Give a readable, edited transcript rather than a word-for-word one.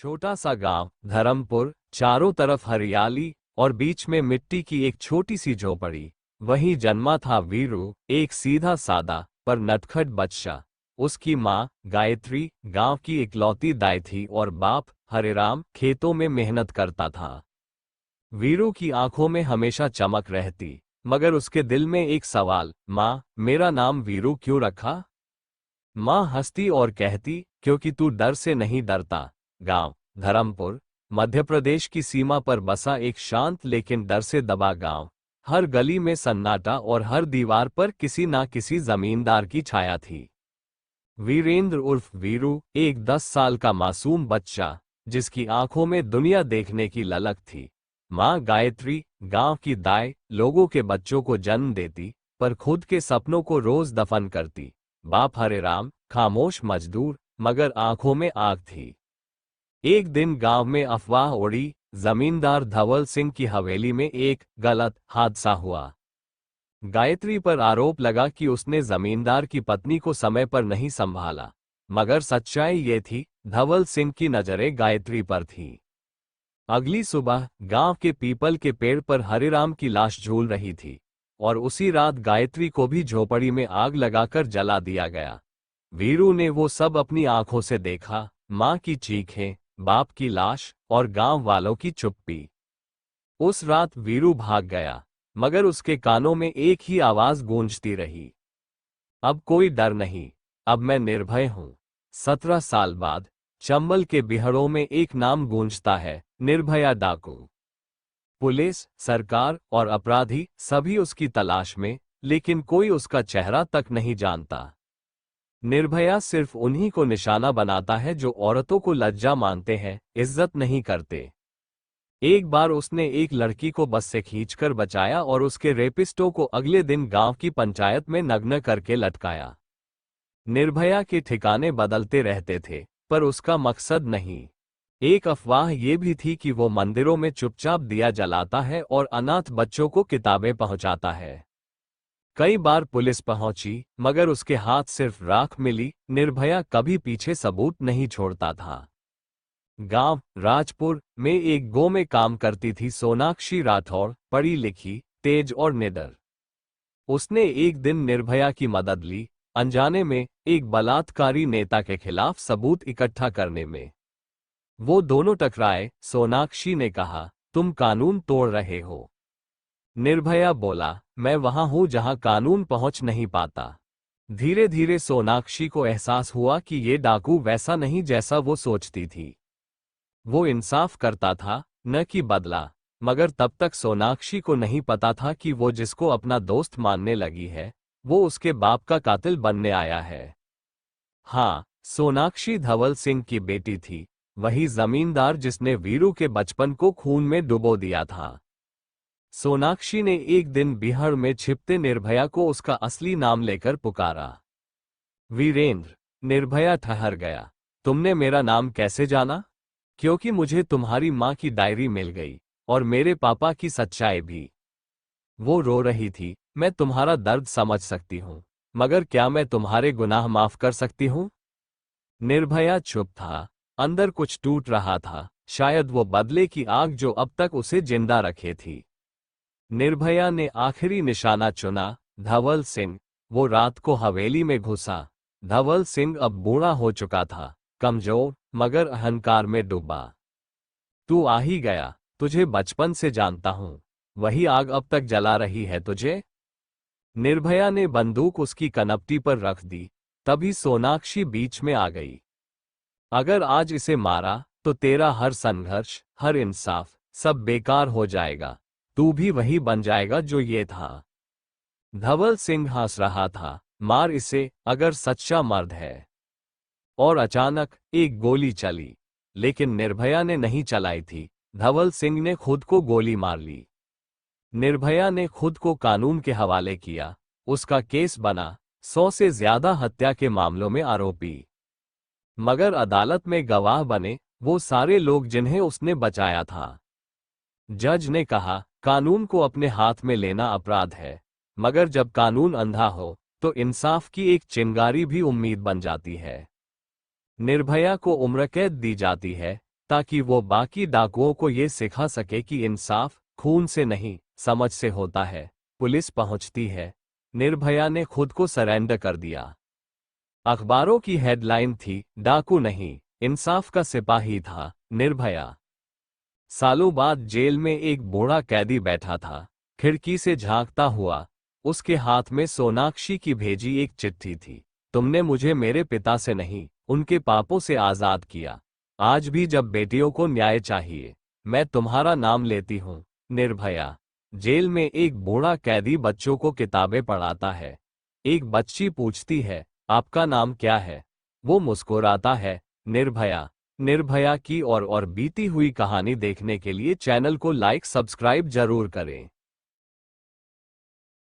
छोटा सा गांव धर्मपुर, चारों तरफ हरियाली और बीच में मिट्टी की एक छोटी सी झोपड़ी। वहीं जन्मा था वीरू, एक सीधा सादा पर नटखट बच्चा। उसकी माँ गायत्री गांव की इकलौती दाई थी और बाप हरेराम खेतों में मेहनत करता था। वीरू की आंखों में हमेशा चमक रहती, मगर उसके दिल में एक सवाल, माँ मेरा नाम वीरू क्यों रखा? माँ हंसती और कहती, क्योंकि तू डर से नहीं डरता। गांव धर्मपुर मध्य प्रदेश की सीमा पर बसा एक शांत लेकिन डर से दबा गांव। हर गली में सन्नाटा और हर दीवार पर किसी ना किसी जमींदार की छाया थी। वीरेंद्र उर्फ वीरू एक 10 साल का मासूम बच्चा, जिसकी आंखों में दुनिया देखने की ललक थी। माँ गायत्री गांव की दाई लोगों के बच्चों को जन्म देती, पर खुद के सपनों को रोज दफन करती। बाप हरेराम खामोश मजदूर, मगर आंखों में आग थी। एक दिन गांव में अफवाह उड़ी, जमींदार धवल सिंह की हवेली में एक गलत हादसा हुआ। गायत्री पर आरोप लगा कि उसने जमींदार की पत्नी को समय पर नहीं संभाला, मगर सच्चाई ये थी, धवल सिंह की नजरें गायत्री पर थी। अगली सुबह गांव के पीपल के पेड़ पर हरिराम की लाश झूल रही थी, और उसी रात गायत्री को भी झोपड़ी में आग लगाकर जला दिया गया। वीरू ने वो सब अपनी आंखों से देखा, मां की चीखें, बाप की लाश और गांव वालों की चुप्पी। उस रात वीरू भाग गया, मगर उसके कानों में एक ही आवाज गूंजती रही, अब कोई डर नहीं, अब मैं निर्भय हूं। 17 साल बाद चंबल के बिहड़ों में एक नाम गूंजता है, निर्भया डाकू। पुलिस, सरकार और अपराधी सभी उसकी तलाश में, लेकिन कोई उसका चेहरा तक नहीं जानता। निर्भया सिर्फ उन्हीं को निशाना बनाता है जो औरतों को लज्जा मानते हैं, इज्जत नहीं करते। एक बार उसने एक लड़की को बस से खींचकर बचाया और उसके रेपिस्टों को अगले दिन गांव की पंचायत में नग्न करके लटकाया। निर्भया के ठिकाने बदलते रहते थे, पर उसका मकसद नहीं। एक अफवाह ये भी थी कि वो मंदिरों में चुपचाप दिया जलाता है और अनाथ बच्चों को किताबें पहुंचाता है। कई बार पुलिस पहुंची, मगर उसके हाथ सिर्फ राख मिली। निर्भया कभी पीछे सबूत नहीं छोड़ता था। गांव राजपुर में एक गो में काम करती थी सोनाक्षी राठौड़, पढ़ी लिखी, तेज और निडर। उसने एक दिन निर्भया की मदद ली, अनजाने में एक बलात्कारी नेता के खिलाफ सबूत इकट्ठा करने में। वो दोनों टकराए। सोनाक्षी ने कहा, तुम कानून तोड़ रहे हो। निर्भया बोला, मैं वहां हूं जहां कानून पहुंच नहीं पाता। धीरे धीरे सोनाक्षी को एहसास हुआ कि ये डाकू वैसा नहीं जैसा वो सोचती थी। वो इंसाफ करता था, न कि बदला। मगर तब तक सोनाक्षी को नहीं पता था कि वो जिसको अपना दोस्त मानने लगी है, वो उसके बाप का कातिल बनने आया है। हाँ, सोनाक्षी धवल सिंह की बेटी थी, वही जमींदार जिसने वीरू के बचपन को खून में डुबो दिया था। सोनाक्षी ने एक दिन बिहार में छिपते निर्भया को उसका असली नाम लेकर पुकारा, वीरेंद्र। निर्भया ठहर गया, तुमने मेरा नाम कैसे जाना? क्योंकि मुझे तुम्हारी माँ की डायरी मिल गई, और मेरे पापा की सच्चाई भी। वो रो रही थी, मैं तुम्हारा दर्द समझ सकती हूँ, मगर क्या मैं तुम्हारे गुनाह माफ कर सकती हूँ? निर्भया चुप था, अंदर कुछ टूट रहा था, शायद वो बदले की आग जो अब तक उसे जिंदा रखे थी। निर्भया ने आखिरी निशाना चुना, धवल सिंह। वो रात को हवेली में घुसा। धवल सिंह अब बूढ़ा हो चुका था, कमजोर मगर अहंकार में डूबा। तू आ ही गया, तुझे बचपन से जानता हूं, वही आग अब तक जला रही है तुझे। निर्भया ने बंदूक उसकी कनपटी पर रख दी, तभी सोनाक्षी बीच में आ गई। अगर आज इसे मारा तो तेरा हर संघर्ष, हर इंसाफ, सब बेकार हो जाएगा। तू भी वही बन जाएगा जो ये था। धवल सिंह हंस रहा था, मार इसे, अगर सच्चा मर्द है। और अचानक एक गोली चली, लेकिन निर्भया ने नहीं चलाई थी, धवल सिंह ने खुद को गोली मार ली। निर्भया ने खुद को कानून के हवाले किया, उसका केस बना, 100 से ज्यादा हत्या के मामलों में आरोपी। मगर अदालत में गवाह बने वो सारे लोग जिन्हें उसने बचाया था। जज ने कहा, कानून को अपने हाथ में लेना अपराध है, मगर जब कानून अंधा हो तो इंसाफ की एक चिंगारी भी उम्मीद बन जाती है। निर्भया को उम्रकैद दी जाती है, ताकि वो बाकी डाकुओं को ये सिखा सके कि इंसाफ खून से नहीं समझ से होता है। पुलिस पहुंचती है। निर्भया ने खुद को सरेंडर कर दिया। अखबारों की हेडलाइन थी, डाकू नहीं, इंसाफ का सिपाही था निर्भया। सालों बाद जेल में एक बूढ़ा कैदी बैठा था, खिड़की से झांकता हुआ। उसके हाथ में सोनाक्षी की भेजी एक चिट्ठी थी। तुमने मुझे मेरे पिता से नहीं, उनके पापों से आजाद किया। आज भी जब बेटियों को न्याय चाहिए, मैं तुम्हारा नाम लेती हूँ, निर्भया। जेल में एक बूढ़ा कैदी बच्चों को किताबें पढ़ाता है। एक बच्ची पूछती है, आपका नाम क्या है? वो मुस्कुराता है, निर्भया। निर्भया की और बीती हुई कहानी देखने के लिए चैनल को लाइक सब्सक्राइब जरूर करें।